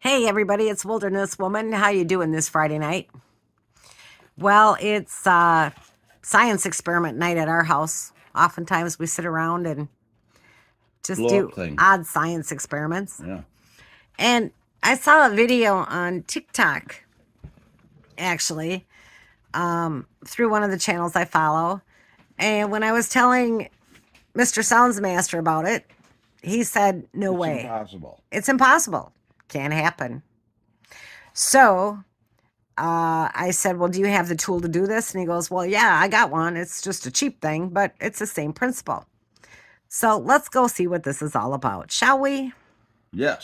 Hey everybody, it's Wilderness Woman. How you doing this Friday night? Well, it's science experiment night at our house. Oftentimes we sit around and just Blow do up things. odd science experiments. Yeah. And I saw a video on TikTok, actually, through one of the channels I follow. And when I was telling Mr. Soundsmaster about it, he said, no It's way. impossible. It's impossible. Can't happen. So I said, well, do you have the tool to do this? And he goes, well, yeah, I got one. It's just a cheap thing, but it's the same principle. So let's go see what this is all about, shall we? Yes.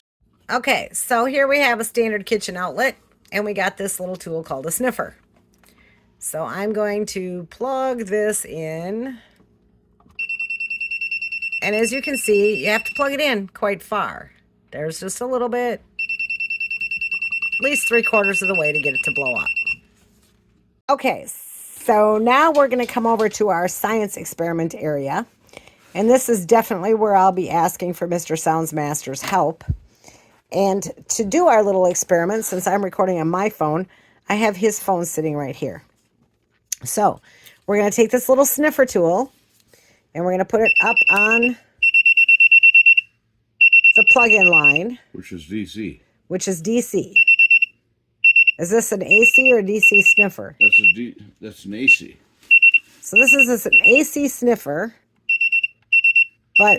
Okay, so here we have a standard kitchen outlet, and we got this little tool called a sniffer. So I'm going to plug this in. And as you can see, you have to plug it in quite far. There's just a little bit, at least 3/4 of the way to get it to blow up. Okay, so now we're going to come over to our science experiment area. And this is definitely where I'll be asking for Mr. Soundsmaster's help. And to do our little experiment, since I'm recording on my phone, I have his phone sitting right here. So we're going to take this little sniffer tool and we're going to put it up on the plug-in line, Which is DC. which is DC. Is this an AC or a DC sniffer? That's an AC. So this is an AC sniffer, but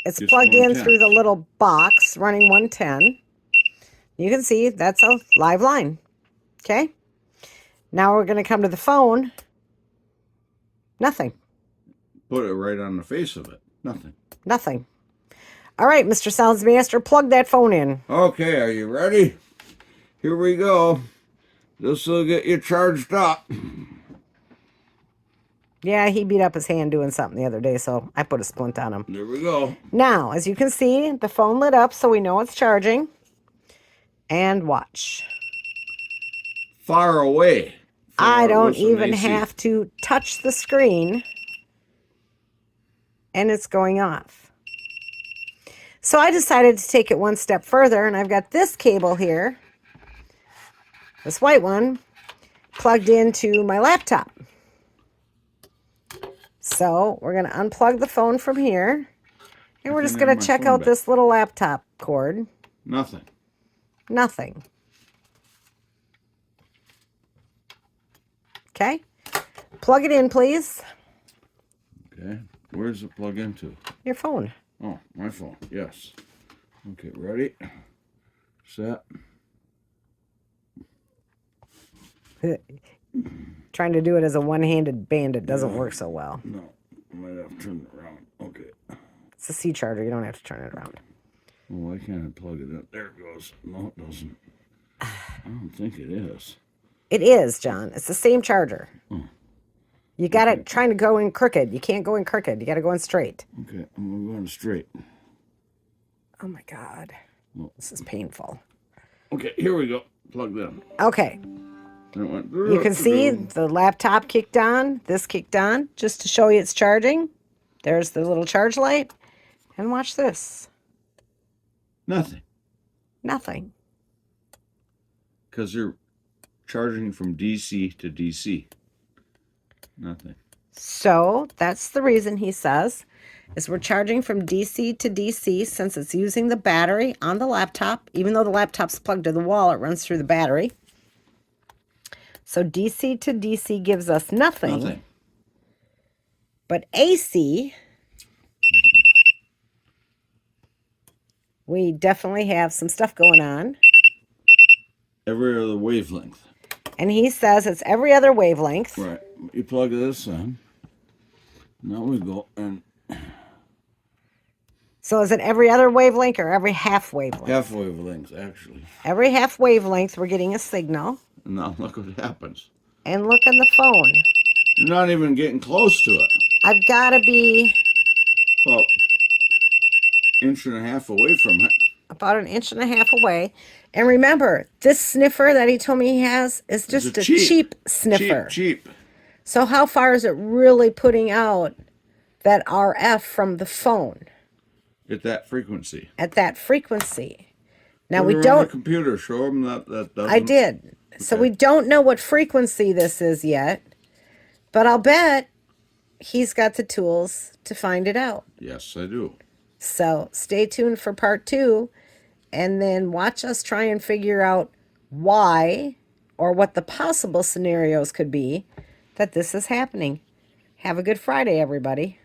it's Just plugged in 110. through the little box running 110. You can see that's a live line. Okay. Now we're going to come to the phone. Nothing. Put it right on the face of it. Nothing. Nothing. All right, Mr. Soundsmaster, plug that phone in. Okay, are you ready? Here we go. This will get you charged up. Yeah, he beat up his hand doing something the other day, so I put a splint on him. There we go. Now, as you can see, the phone lit up, so we know it's charging. And watch. Far away. I don't With some even AC. have to touch the screen, and it's going off. So I decided to take it one step further, and I've got this cable here, this white one, plugged into my laptop. So we're going to unplug the phone from here, and we're just going to check out this little laptop cord. Nothing. Nothing. Okay. Plug it in, please. Okay. Where's it plug into? Your phone. Oh, my phone. Yes. Okay, ready? Set. Trying to do it as a one-handed bandit doesn't work so well. No, I might have to turn it around. Okay. It's a C charger. You don't have to turn it around. Well, why can't I plug it in? There it goes. No, it doesn't. I don't think it is. It is, John. It's the same charger. Oh. You got it trying to go in crooked. You can't go in crooked. You got to go in straight. Okay, I'm going straight. Oh, my God. Well, This is painful. okay, here we go. Plug them. Okay. You can see the laptop kicked on. This kicked on just to show you it's charging. There's the little charge light. And watch this. Nothing. Nothing. Because they're charging from DC to DC. Nothing. So that's the reason he says is we're charging from DC to DC since it's using the battery on the laptop. Even though the laptop's plugged to the wall, it runs through the battery. So DC to DC gives us nothing. Nothing. But AC, we definitely have some stuff going on. Every other wavelength. And he says it's every other wavelength. Right. You plug this in. Now we go and So is it every other wavelength or every half wavelength? half wavelengths, actually. Every half wavelength, we're getting a signal. And now look what happens. And look on the phone. You're not even getting close to it. I've got to be Well, inch and a half away from it. about an inch and a half away. And remember, this sniffer that he told me he has is just a cheap sniffer. Cheap. So how far is it really putting out that RF from the phone? At that frequency. At that frequency. Now Put we her on the don't, computer. Show him that doesn't. I did. So Okay. we don't know what frequency this is yet, but I'll bet he's got the tools to find it out. Yes, I do. So stay tuned for part 2, and then watch us try and figure out why or what the possible scenarios could be that this is happening. Have a good Friday, everybody.